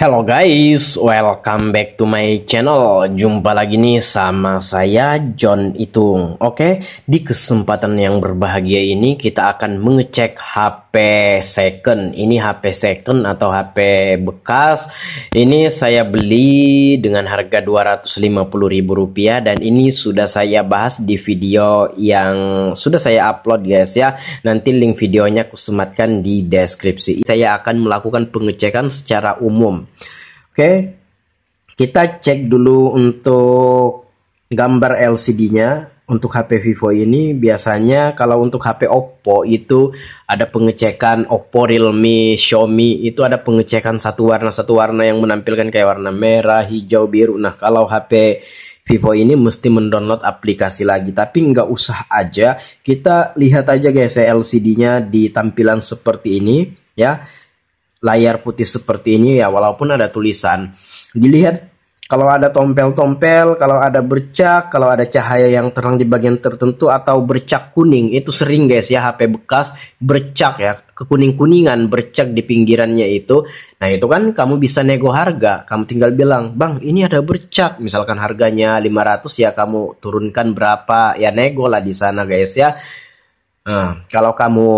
Hello guys, welcome back to my channel. Jumpa lagi nih sama saya John Itung. Oke, di kesempatan yang berbahagia ini kita akan mengecek HP second. Ini HP second atau HP bekas. Ini saya beli dengan harga Rp250.000 dan ini sudah saya bahas di video yang sudah saya upload guys ya. Nanti link videonya aku sematkan di deskripsi. Saya akan melakukan pengecekan secara umum. Oke, kita cek dulu untuk gambar LCD-nya. Untuk HP Vivo ini biasanya kalau untuk HP Oppo itu ada pengecekan, Oppo, Realme, Xiaomi itu ada pengecekan satu warna yang menampilkan kayak warna merah, hijau, biru. Nah kalau HP Vivo ini mesti mendownload aplikasi lagi, tapi nggak usah aja. Kita lihat aja guys ya LCD-nya di tampilan seperti ini ya. Layar putih seperti ini ya, walaupun ada tulisan. Dilihat kalau ada tompel-tompel, kalau ada bercak, kalau ada cahaya yang terang di bagian tertentu atau bercak kuning, itu sering guys ya HP bekas bercak ya, kekuning-kuningan bercak di pinggirannya itu. Nah itu kan kamu bisa nego harga, kamu tinggal bilang, "Bang, ini ada bercak." Misalkan harganya 500 ya, kamu turunkan berapa ya, nego lah di sana guys ya. Nah, kalau kamu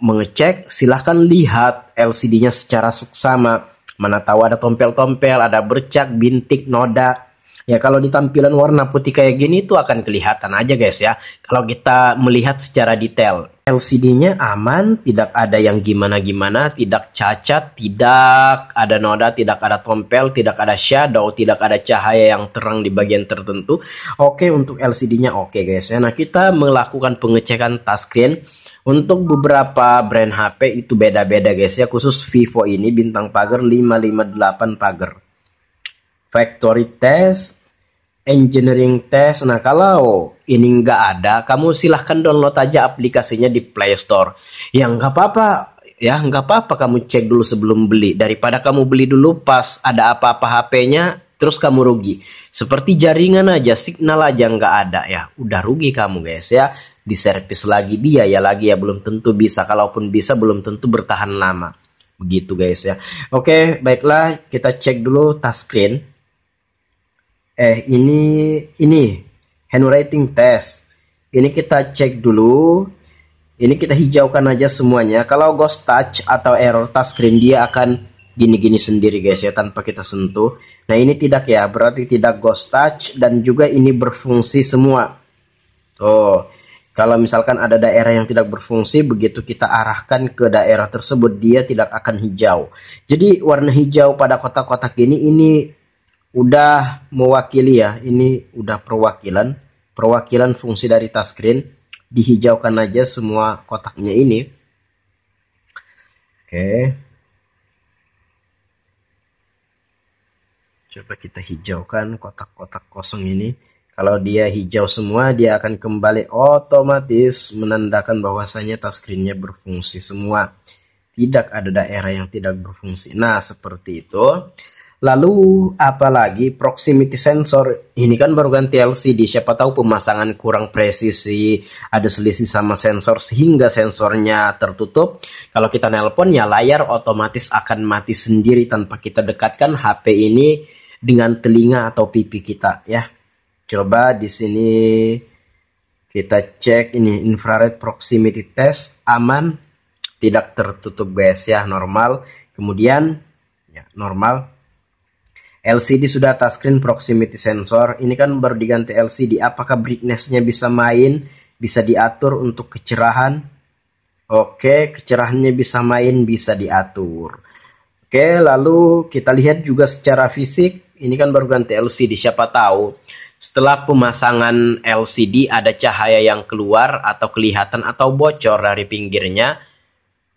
mengecek, silahkan lihat LCD-nya secara seksama. Mana tahu ada tompel-tompel, ada bercak, bintik, noda. Ya, kalau di tampilan warna putih kayak gini itu akan kelihatan aja guys ya. Kalau kita melihat secara detail. LCD-nya aman, tidak ada yang gimana-gimana, tidak cacat, tidak ada noda, tidak ada tompel, tidak ada shadow, tidak ada cahaya yang terang di bagian tertentu. Oke, untuk LCD-nya oke guys ya. Nah, kita melakukan pengecekan touchscreen. Untuk beberapa brand HP itu beda-beda guys ya. Khusus Vivo ini bintang pagar 558 pagar. Factory test, engineering test. Nah kalau ini nggak ada, kamu silahkan download aja aplikasinya di Play Store. Ya nggak apa-apa, ya nggak apa-apa kamu cek dulu sebelum beli. Daripada kamu beli dulu pas ada apa-apa HP-nya, terus kamu rugi. Seperti jaringan aja, signal aja nggak ada ya, udah rugi kamu guys ya. Diservis lagi, biaya lagi ya, belum tentu bisa. Kalaupun bisa, belum tentu bertahan lama. Begitu guys ya. Oke, baiklah kita cek dulu touchscreen. Ini handwriting test. Ini kita cek dulu. Ini kita hijaukan aja semuanya. Kalau ghost touch atau error touchscreen, dia akan gini-gini sendiri guys ya, tanpa kita sentuh. Nah ini tidak ya, berarti tidak ghost touch. Dan juga ini berfungsi semua. Tuh, kalau misalkan ada daerah yang tidak berfungsi, begitu kita arahkan ke daerah tersebut, dia tidak akan hijau. Jadi warna hijau pada kotak-kotak ini udah mewakili ya, ini udah perwakilan fungsi dari touchscreen. Dihijaukan aja semua kotaknya ini. Oke, coba kita hijaukan kotak-kotak kosong ini. Kalau dia hijau semua, dia akan kembali otomatis menandakan bahwasanya touchscreen-nya berfungsi semua. Tidak ada daerah yang tidak berfungsi. Nah seperti itu. Lalu apalagi proximity sensor, ini kan baru ganti LCD, siapa tahu pemasangan kurang presisi, ada selisih sama sensor sehingga sensornya tertutup. Kalau kita nelpon ya layar otomatis akan mati sendiri tanpa kita dekatkan HP ini dengan telinga atau pipi kita ya. Coba di sini kita cek ini infrared proximity test, aman, tidak tertutup guys ya, normal. Kemudian ya normal. LCD sudah touchscreen proximity sensor. Ini kan baru diganti LCD. Apakah brightness-nya bisa main? Bisa diatur untuk kecerahan. Oke, kecerahannya bisa main, bisa diatur. Oke, lalu kita lihat juga secara fisik. Ini kan baru ganti LCD. Siapa tahu setelah pemasangan LCD ada cahaya yang keluar atau kelihatan atau bocor dari pinggirnya.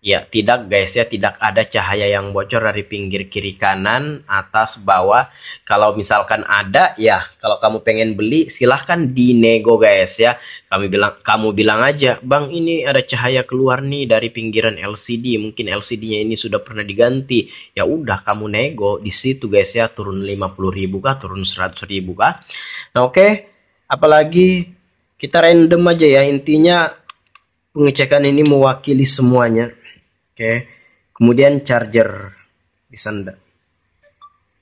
Ya, tidak guys ya, tidak ada cahaya yang bocor dari pinggir kiri kanan, atas, bawah. Kalau misalkan ada ya, kalau kamu pengen beli silahkan dinego guys ya. Kamu bilang aja, "Bang, ini ada cahaya keluar nih dari pinggiran LCD. Mungkin LCD-nya ini sudah pernah diganti." Ya udah kamu nego di situ guys ya, turun 50.000 kah, turun 100.000 kah. Nah, oke. Apalagi kita random aja ya, intinya pengecekan ini mewakili semuanya. Oke, kemudian charger bisa enggak?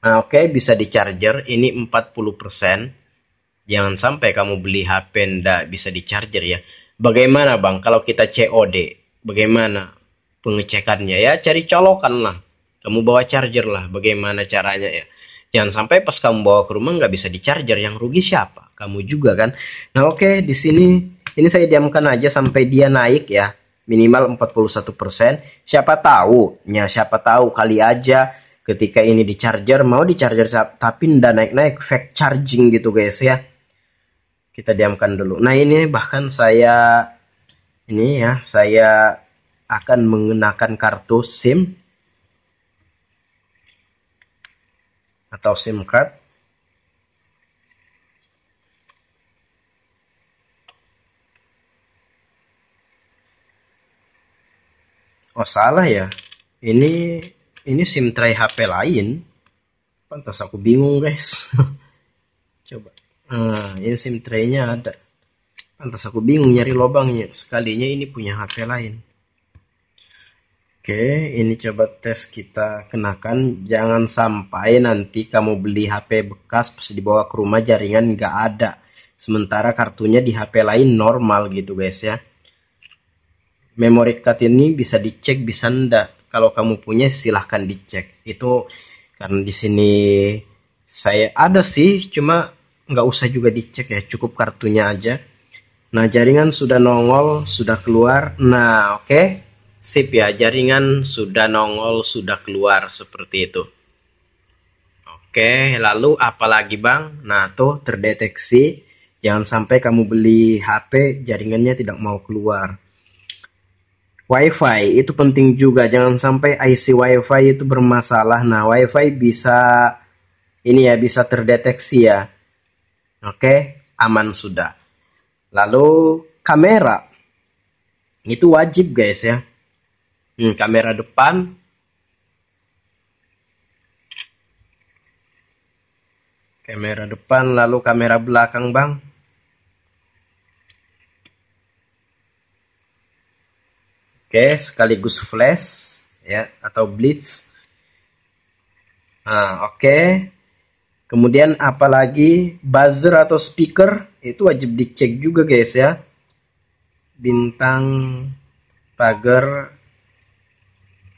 Nah, oke, bisa di charger. Ini 40%. Jangan sampai kamu beli HP ndak bisa di charger ya. Bagaimana bang kalau kita COD? Bagaimana pengecekannya ya? Cari colokan lah. Kamu bawa charger lah. Bagaimana caranya ya? Jangan sampai pas kamu bawa ke rumah nggak bisa di charger. Yang rugi siapa? Kamu juga kan. Nah oke, di sini ini saya diamkan aja sampai dia naik ya. Minimal 41%. Siapa tahu, ya siapa tahu kali aja ketika ini di charger mau di charger tapi ndak naik-naik fake charging gitu guys ya. Kita diamkan dulu. Nah ini bahkan saya akan menggunakan kartu SIM atau SIM card. Oh salah ya, ini SIM tray HP lain. Pantas aku bingung guys. Coba, nah ini SIM tray-nya ada. Pantas aku bingung nyari lubangnya. Sekalinya ini punya HP lain. Oke, ini coba tes kita kenakan. Jangan sampai nanti kamu beli HP bekas pas dibawa ke rumah jaringan nggak ada. Sementara kartunya di HP lain normal gitu guys ya. Memory card ini bisa dicek bisa ndak. Kalau kamu punya silahkan dicek. Itu karena di sini saya ada sih, cuma nggak usah juga dicek ya. Cukup kartunya aja. Nah, jaringan sudah nongol, sudah keluar. Nah, oke. Sip ya, jaringan sudah nongol, sudah keluar seperti itu. Oke, lalu apalagi bang? Nah, tuh terdeteksi. Jangan sampai kamu beli HP, jaringannya tidak mau keluar. WiFi itu penting juga. Jangan sampai IC WiFi itu bermasalah. Nah, WiFi bisa ini ya, bisa terdeteksi ya. Oke, aman sudah. Lalu kamera. Itu wajib guys ya. Kamera depan. Kamera depan lalu kamera belakang bang. Oke, sekaligus flash ya atau blitz. Nah, oke. Kemudian apalagi buzzer atau speaker itu wajib dicek juga guys ya. Bintang pagar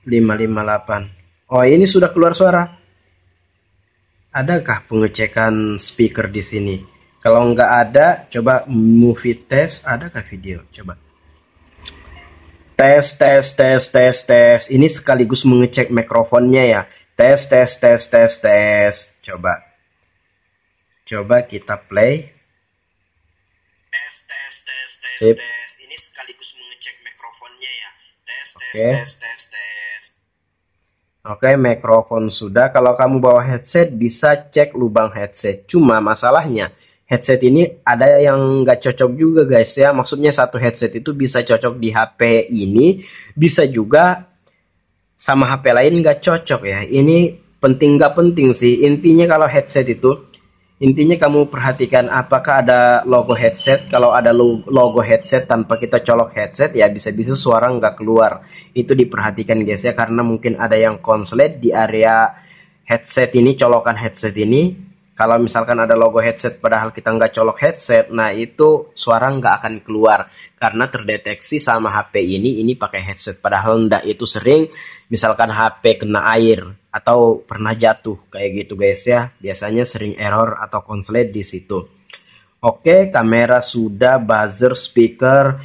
558. Oh, ini sudah keluar suara. Adakah pengecekan speaker di sini? Kalau nggak ada, coba movie test. Adakah video? Coba. Tes, tes, tes, tes, tes. Ini sekaligus mengecek mikrofonnya ya. Tes, tes, tes, tes, tes. Coba. Coba kita play. Tes, tes, tes, tes, tes. Ini sekaligus mengecek mikrofonnya ya. Tes, tes, tes, tes, tes. Oke, mikrofon sudah. Kalau kamu bawa headset, bisa cek lubang headset. Cuma masalahnya, headset ini ada yang nggak cocok juga guys ya. Maksudnya satu headset itu bisa cocok di HP ini, bisa juga sama HP lain nggak cocok ya. Ini penting nggak penting sih. Intinya kalau headset itu, intinya kamu perhatikan apakah ada logo headset. Kalau ada logo headset tanpa kita colok headset ya bisa-bisa suara nggak keluar. Itu diperhatikan guys ya, karena mungkin ada yang konslet di area headset ini, colokan headset ini. Kalau misalkan ada logo headset padahal kita nggak colok headset, nah itu suara nggak akan keluar karena terdeteksi sama HP ini pakai headset padahal ndak. Itu sering misalkan HP kena air atau pernah jatuh kayak gitu guys ya, biasanya sering error atau konslet di situ. Oke, kamera sudah, buzzer, speaker,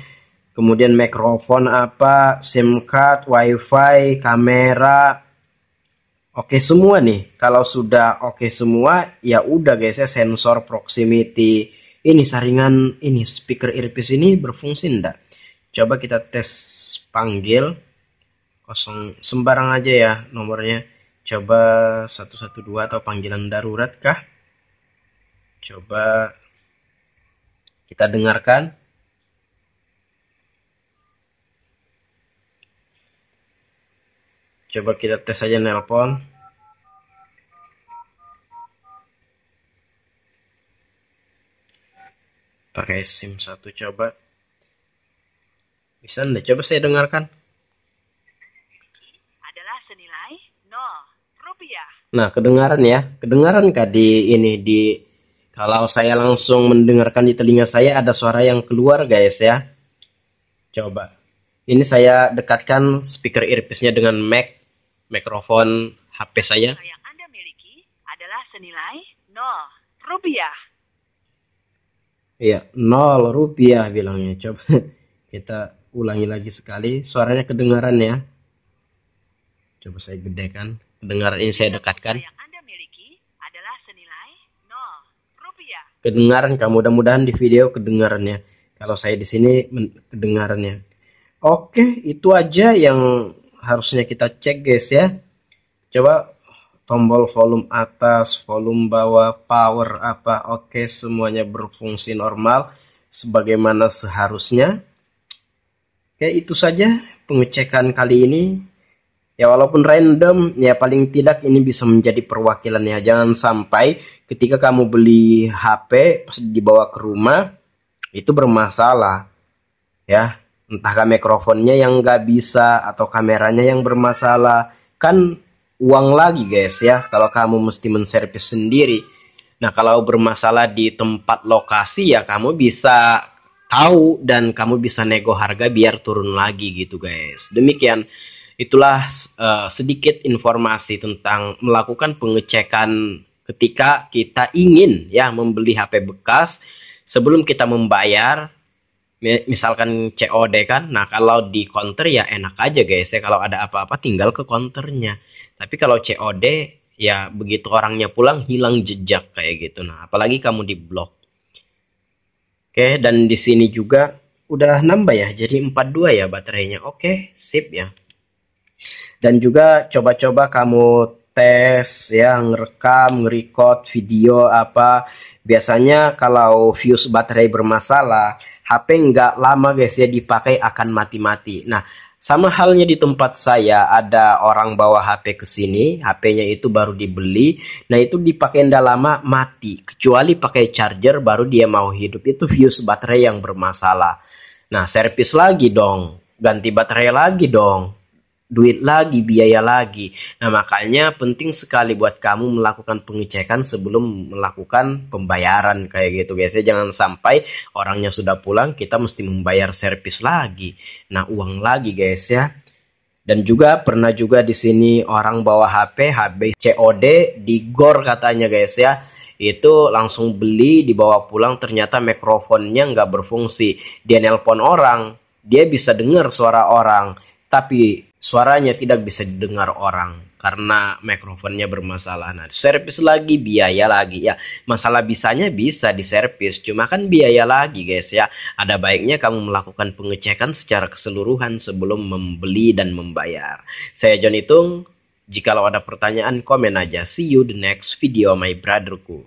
kemudian mikrofon apa, SIM card, WiFi, kamera. Oke semua nih. Kalau sudah oke semua, ya udah guys ya, sensor proximity. Ini saringan ini speaker earpiece ini berfungsi enggak? Coba kita tes panggil. Kosong sembarang aja ya nomornya. Coba 112 atau panggilan darurat kah? Coba kita dengarkan. Coba kita tes aja nelpon. Pakai SIM 1 coba. Bisa enggak? Coba saya dengarkan. Adalah senilai 0 rupiah. Nah, kedengaran ya? Kedengaran kah di ini di kalau saya langsung mendengarkan di telinga saya ada suara yang keluar guys ya. Coba. Ini saya dekatkan speaker earpiece-nya dengan mikrofon HP saya. Yang Anda miliki adalah senilai 0 rupiah. Iya, 0 rupiah bilangnya. Coba kita ulangi lagi sekali. Suaranya kedengaran ya. Coba saya gedekan. Kedengaran ini saya dekatkan. Yang Anda miliki adalah senilai 0 rupiah. Kedengaran kah? Mudah-mudahan di video kedengarannya. Kalau saya di sini kedengarannya. Oke, itu aja yang harusnya kita cek guys ya. Coba tombol volume atas, volume bawah, power apa, oke semuanya berfungsi normal sebagaimana seharusnya. Oke, itu saja pengecekan kali ini. Ya walaupun random, ya paling tidak ini bisa menjadi perwakilan ya. Jangan sampai ketika kamu beli HP pas dibawa ke rumah itu bermasalah ya. Entahkah mikrofonnya yang nggak bisa atau kameranya yang bermasalah. Kan uang lagi guys ya kalau kamu mesti menservis sendiri. Nah kalau bermasalah di tempat lokasi ya kamu bisa tahu dan kamu bisa nego harga biar turun lagi gitu guys. Demikian itulah sedikit informasi tentang melakukan pengecekan ketika kita ingin ya membeli HP bekas sebelum kita membayar. Misalkan COD kan, nah kalau di counter ya enak aja guys ya, kalau ada apa-apa tinggal ke counternya. Tapi kalau COD ya begitu orangnya pulang hilang jejak kayak gitu. Nah apalagi kamu di blok. Oke, dan di sini juga udah nambah ya, jadi 42 ya baterainya. Oke, sip ya. Dan juga coba-coba kamu tes ya, ngerekam, nge-record video apa. Biasanya kalau fuse baterai bermasalah, HP nggak lama guys ya dipakai akan mati-mati. Nah, sama halnya di tempat saya ada orang bawa HP ke sini, HP-nya itu baru dibeli. Nah, itu dipakai nggak lama mati. Kecuali pakai charger baru dia mau hidup. Itu fuse baterai yang bermasalah. Nah, servis lagi dong. Ganti baterai lagi dong. Duit lagi, biaya lagi. Nah, makanya penting sekali buat kamu melakukan pengecekan sebelum melakukan pembayaran kayak gitu guys ya. Jangan sampai orangnya sudah pulang, kita mesti membayar servis lagi. Nah, uang lagi guys ya. Dan juga pernah juga di sini orang bawa HP COD di GOR katanya guys ya. Itu langsung beli, dibawa pulang, ternyata mikrofonnya nggak berfungsi. Dia nelpon orang, dia bisa dengar suara orang, tapi suaranya tidak bisa didengar orang karena mikrofonnya bermasalah. Nah, servis lagi, biaya lagi ya. Masalah bisanya bisa diservis, cuma kan biaya lagi guys ya. Ada baiknya kamu melakukan pengecekan secara keseluruhan sebelum membeli dan membayar. Saya John Itung. Jikalau ada pertanyaan, komen aja. See you the next video, my brotherku.